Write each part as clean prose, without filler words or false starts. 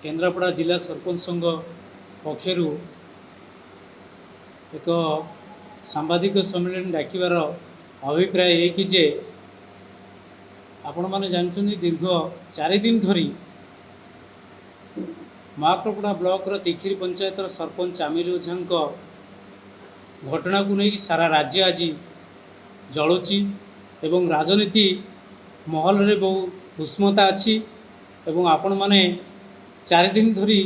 केन्द्रापड़ा जिला सरपंच संघ पक्षर एक सांबादिक सम्मेलन डाकिबार अभिप्राय है कि जे आपण मैंने जानते दीर्घ 4 दिन धरी महाकलपड़ा ब्लॉक तिखिरी पंचायत सरपंच चामिल ओझा घटना को लेकिन सारा राज्य आज जलुची एवं राजनीति महल रे बहु उष्मता अच्छी एवं आपण माने 4 दिन धरी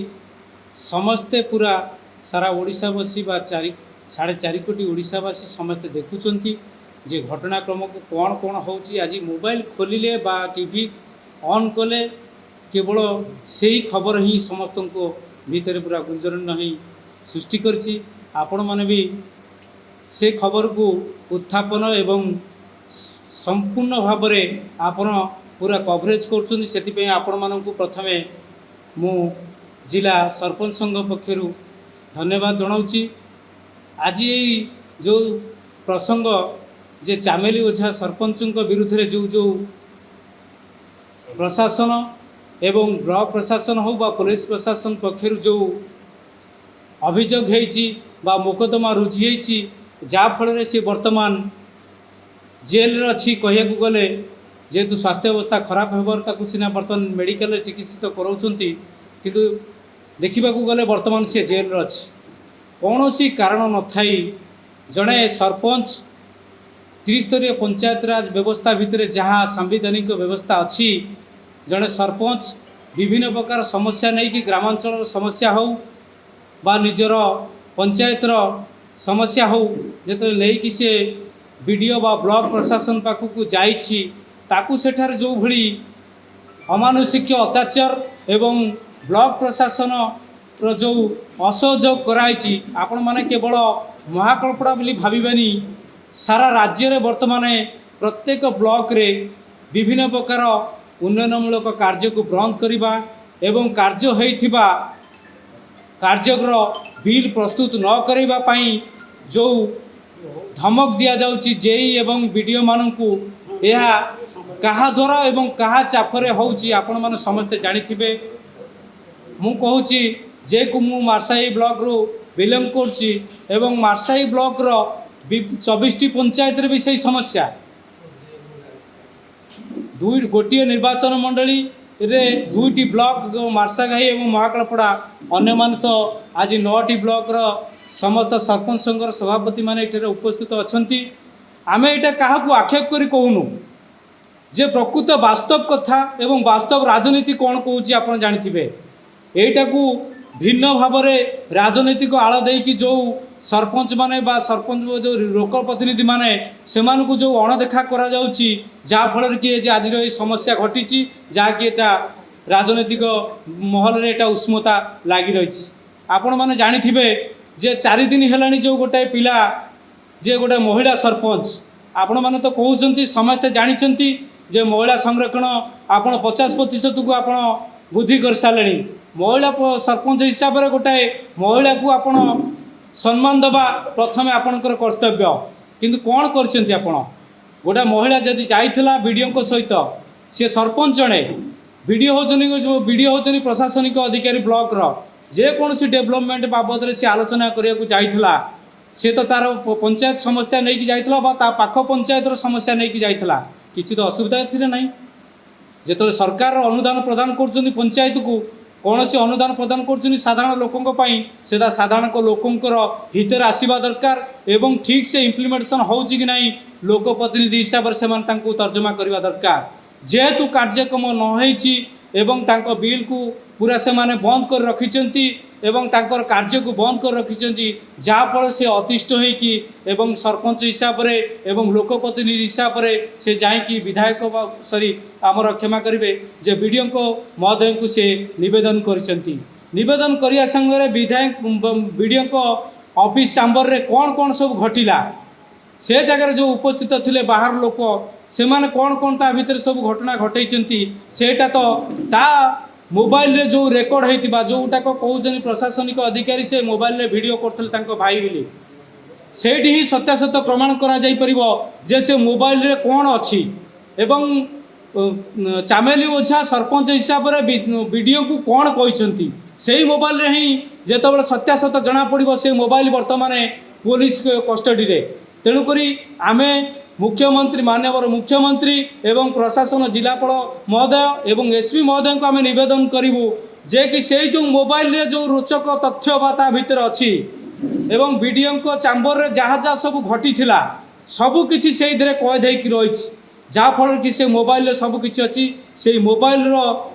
समस्ते पूरा सारा ओडिशावासी बा 4.5 कोटी ओडिशावासी समस्ते देखुंट जे घटनाक्रम को कौन कौन होची। आज मोबाइल खोलिले बा टीवी ऑन कले केवल से ही खबर ही समस्त को भीतर पूरा गुंजन ही सृष्टि करछि। आपण माने भी से खबर को उत्थापन एवं संपूर्ण भाव में आपण पूरा कवरेज करछुंती। आपण मानकु प्रथमे मु जिला सरपंच संघ पक्षर धन्यवाद जनाऊँगी। आज यही जो प्रसंग जे चामेली ओझा सरपंच विरुद्ध रे जो प्रशासन एवं ब्लॉक प्रशासन हो बा पुलिस प्रशासन पक्षर जो अभियोग बा मोकदमा रुझी होती जाफल से वर्तमान जेल अच्छी कहया गले जेहेतु स्वास्थ्य अवस्था खराब होबार सीना बर्तमान मेडिकल चिकित्सित कराउछंती किंतु देखा गले वर्तमान सी जेल अच्छी कौन सी कारण न थाई जड़े सरपंच त्रिस्तरीय पंचायत राज व्यवस्था भितर जहाँ सांविधानिक व्यवस्था अच्छी जड़े सरपंच विभिन्न प्रकार समस्या नहीं कि ग्रामांचल समस्या हो बा निजर पंचायतर समस्या हो जो नहीं कि से बीडीओ बा ब्लॉक प्रशासन पाखक जाइछि ताकू सेठार जो भली अमानुषिक अत्याचार एवं ब्लॉक प्रशासन जो असहयोग कराई आपण माने केवल महाकल्पड़ा बोली भाविबानी सारा राज्य रे वर्तमान प्रत्येक ब्लॉक रे विभिन्न प्रकार उन्नयनमूलक कार्य को बंद करवा एवं कार्य होइथिबा कार्यग्र बिल प्रस्तुत न करबा पई जो धमक दिया जाउची जेई एवं वीडियो मानकू यह कहा द्वारा एवं कहा चापरे होउची आपण माने समस्त जानिथिबे। मु कहूची जे को मु मार्साई ब्लॉक रो बिलोंग करची एवं मार्साई ब्लॉक रो 24टी पंचायत रे भी सही समस्या गोटे निर्वाचन मंडली रे 2टी ब्लॉक मार्साघाई एवं महाकलपड़ा अन्य मानस आज 9टी ब्लॉक रो समस्त सरपंच संघर सभापति माने एठारे उपस्थित अछंती। आमे एटा काहा को आक्षेप करी कहूनु जे प्रकृत वास्तव कथा एवं वास्तव राजनीति कौन कहूची आपण जानिथिबे। एटा को भिन्न भाव में राजनीतिक आड़ देकी जो सरपंच माने बा सरपंच जो लोक प्रतिनिधि माने सेमान को जो अणदेखा करा जाउची जाफल कि आज समस्या घटी जहाँकि एटा राजनीतिक महल रे एटा उष्मता लगी रही। आपण माने जानिथिबे जे 4 दिन हेलानी जो गोटाए पिला जे गोटे महिला सरपंच आपण माने तो कहउचंती समस्ते जानिचंती जे महिला संरक्षण आपण 50% को आपण बुद्धि कर सारे महिला सरपंच हिसाब से गोटाए महिला को आपण सम्मान दबा प्रथमे आपणकर कर्तव्य किंतु कौन करछंती आपण गोटा महिला जदि जाइथिला वीडियो को सहित सी सरपंच जड़े वीडियो होचनी प्रशासनिक अधिकारी ब्लॉक रो जेकोसी डेवलपमेंट बाबद से आलोचना करने जाइथिला से तो तार पंचायत समस्या नहीं कि जाइथिला बा ता पाख पंचायत समस्या नहीं कि जाइथिला किछि तो असुविधा थिले नहीं जेतले सरकार अनुदान प्रदान करछंती पंचायत को कौन से अनुदान प्रदान कर साधारण लोकों से साधारण लोकंर हितर आसवा दरकार एवं ठीक से इम्प्लीमेंटेशन होची कि नहीं लोक प्रतिनिधि हिसाब से तर्जमा करवा दरकार। जेहेतु कार्यक्रम नही एवं तांको बिल को पूरा से माने बंद कर रखिचंती एवं तांकर कार्य को बंद कर रखिचंती जाफल से अतिष्ठ होइकी एवं सरपंच हिसाब रे एवं लोक प्रतिनिधि हिसाब रे से जाइकी विधायक सॉरी आमर क्षमा करेंगे जे वीडियो को महोदय को से निवेदन करिसंती। निवेदन करिया संगे विधायक वीडियो को ऑफिस चैम्बर रे कौन कौन सब घटिला से जगह जो उपस्थित थिले बाहर लोक से माने कौन कौन ता भीतर सब घटना घटैचंती सेटा तो ता मोबाइल रे जो रेकर्ड होइतिबा जोटा को कहउजनी प्रशासनिक अधिकारी से मोबाइल रे वीडियो करथले तांको भाई बोली सेठी ही सत्यासत्य प्रमाण करा जाई परिबो जे से मोबाइल रे कौन अछि एवं चामेली ओझा सरपंच हिसाब से वीडियो को कौन कहते से मोबाइल रे ही जिते सत्यासत जना पड़ो से मोबाइल बर्तमान पुलिस कस्टडी रे। तेणुक आम मुख्यमंत्री माननीय मुख्यमंत्री एवं प्रशासन जिलापाल महोदय एवं एसपी महोदय को आम नवेदन करूँ जे कि से जो मोबाइल रे जो रोचक तथ्य बा भितर अच्छी एवं वीडियो चाम्बर रे जहाँ जहाँ सब घटी सबकि से कैद रही जहाँफल कि से मोबाइल सबकि अच्छी से मोबाइल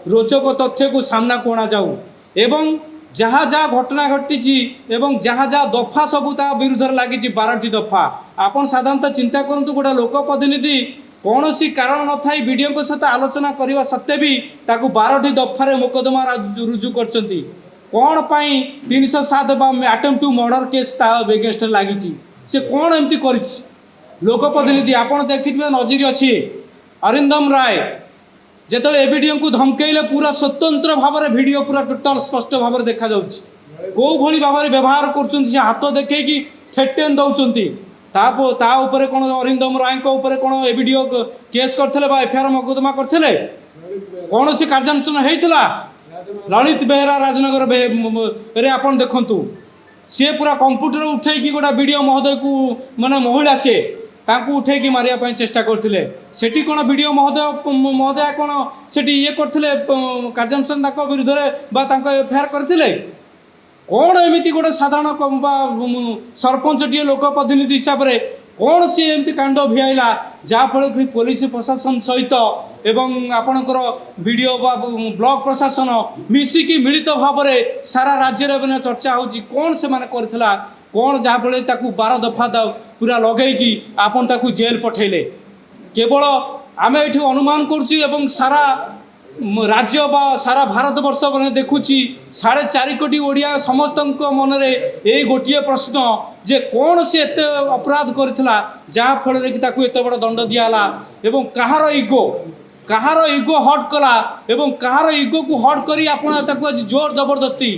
रोचक तथ्य को सामना को अणा जाऊ एवं जहाँ जहाँ घटना घटी एवं जहाँ जहाँ दफा सबू ता विरुद्ध लगी 12टी दफा। आपन साधारणतः चिंता करूँ गोटे लोक प्रतिनिधि कौन सी कारण न था वीडियो सहित आलोचना करने सत्वे भी ताकू 12टी दफार मोकदमा रुजु कर कौन पाई 307 attempt to murder case against लगी से कौन एमती कर लोक प्रतिनिधि आपड़ देखिए नजर अच्छी अरिंदम राय जो ए वीडियो को धमकेले पूरा स्वतंत्र भाव में वीडियो पूरा टोटाल स्पष्ट भाव में देखा कौ भली भाव में व्यवहार कर हाथ देखी थेटेन दौरान तापर कौन अरिंदम राय कौन ए वीडियो केस करते एफआईआर मोकदमा करते कौन सी कार्यानुष्ठान होता ललित बेहरा राजनगर आप देखु सी पूरा कंप्यूटर उठे गोटे वीडियो महोदय को माने महिला सी ताकू उठे मारे चेष्टा करते सेठी कौन वीडियो महोदय कौन से ये करते कार्यानुष्ठान विरुद्ध एफआईआर करते कौन एमती गोटे साधारण सरपंच टी लोक प्रतिनिधि हिसाब से कौन सी एमती कांड भिआईला जहाँफल कि पुलिस प्रशासन सहित एवं आपणकर वीडियो ब्लॉक प्रशासन मिसिकी मिलित भाव में सारा राज्य में चर्चा होची कौन से माने करथिला कौन जहाँफल 12 दफा पूरा लगेगी आपन ताकू जेल पठेले केवल आम ये अनुमान करुँ सारा राज्य बा सारा भारत वर्ष मैंने देखुची 4.5 कोटी ओडिया समस्त मन में यही गोटे प्रश्न जे कौन सी एत अपराध करथिला जहाँफल कि एत बड़ दंड दियाला एवं कहार इगो हट कला एवं कहार इगो को हट करी आपण आज जोर जबरदस्ती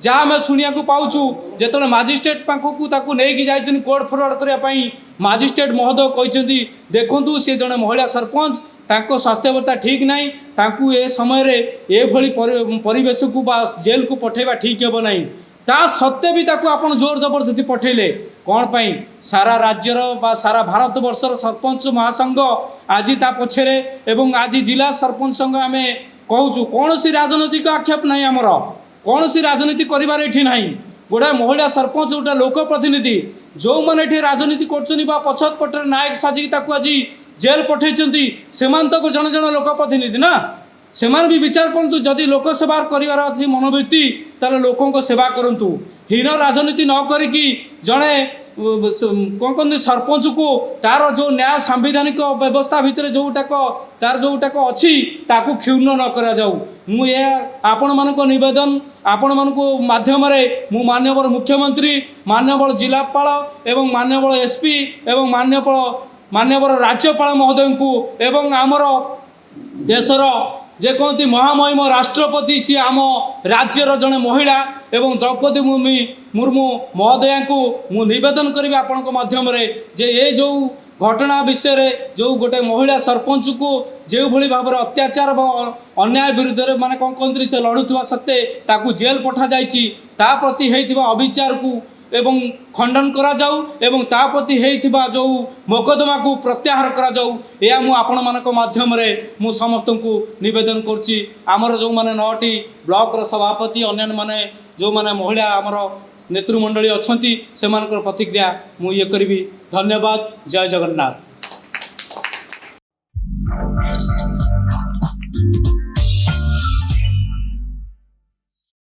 जहाँ आम शुणा पाचु जो मजिस्ट्रेट पाखक नहीं जाइए कोर्ट फरवर्ड करने मजिस्ट्रेट महोदय कहते देखु सी जड़े महिला सरपंच तांको स्वास्थ्यवस्था ठीक नहीं तांको ए समय रे ए भली परिवेश को बा जेल को पठेबा ठीक हेबो नहीं ता सत्य भी ताको आपण जोर जबरदस्ती पठेले कौन पाई सारा राज्यर बा सारा भारत वर्षर सरपंच महासंघ आज ता पछरे एवं आज जिला सरपंच संघ आम कहूँ कौन सी राजनैतिक आक्षेप नहीं आमर कौन सी राजनीति करिबार एठी नहीं गोटे महिला सरपंच गोटे लोक प्रतिनिधि जो मैंने ये राजनीति कर पछत पटे नायक साजिक आज जेल पठे से जन जन लोक प्रतिनिधि ना से भी विचार करूँ जदि लोक सेवा कर मनोवृत्ति ताले लोकों सेवा करूँ हीन राजनीति न करी जड़े कौन कहते सरपंच को तार जो न्याय सांविधानिक व्यवस्था भितर जोटाक तार जोटाक अच्छी ताकू क्षुण्ण न करा जाऊ मुझे आपण मान नवेदन आपण मान माध्यम मु माननीय मुख्यमंत्री माननीय जिलापाल एवं माननीय एसपी एवं माननीय राज्यपाल महोदय को एवं आमर देशर जे कहती महामहिम राष्ट्रपति सी आम राज्यर जड़े महिला एवं द्रौपदी मुर्मू महोदया को मु निवेदन करी आपण माध्यम जे ये जो घटना विषय रे जो गोटे महिला सरपंच को जो भली भाव में अत्याचार अन्याय विरुद्ध माने कौन कहते से लड़ुवा सत्ते ताकू जेल पठा जाइए ता प्रति होइतिबा अविचार को एवं खंडन करा जाऊ एवं ता प्रति होइतिबा जो मोकदमा को प्रत्याहार करा जाऊ या मु आपण मानक माध्यम रे मु समस्त को निवेदन करछि आमर जो माने 9टी ब्लॉक रो सभापति अन्य माने जो माने महिला आमर नेतृमंडली अच्छी से प्रतिक्रिया मु ये करी। धन्यवाद। जय जगन्नाथ।